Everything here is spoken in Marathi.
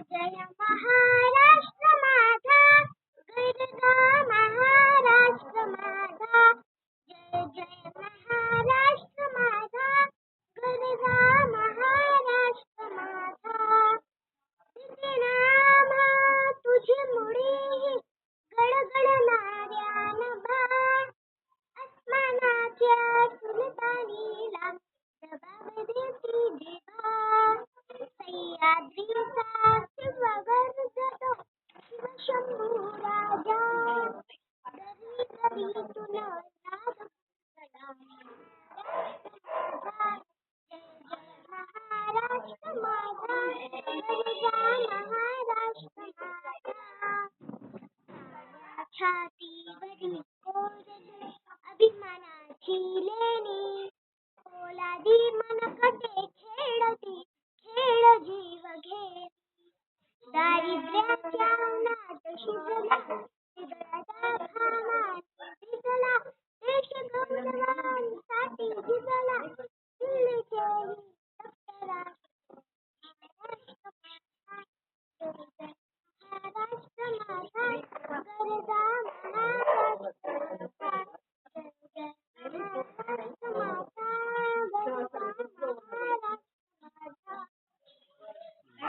जय महाराष्ट्र माझा, गरजा महाराष्ट्र माझा, जय जय महाराष्ट्र माझा, गरजा महाराष्ट्र माझा. नामा तुझी मुडी गडगडणाऱ्या नभा, अस्मानाच्या सुलतानीला जबाब देती जिभा. सह्याद्रीचा शिवगर्जतो शिवशंभू राजा, दरी दरी तुन नाद माझा. जय जय महाराष्ट्र माझा, गरजा महाराष्ट्र माझा. छातीवरी कोरली अभिमानाची लेणी, पोलादी मनकटे खेळती खेळ जीव घेती. दारिद्र्याच्या उन्हात शिजला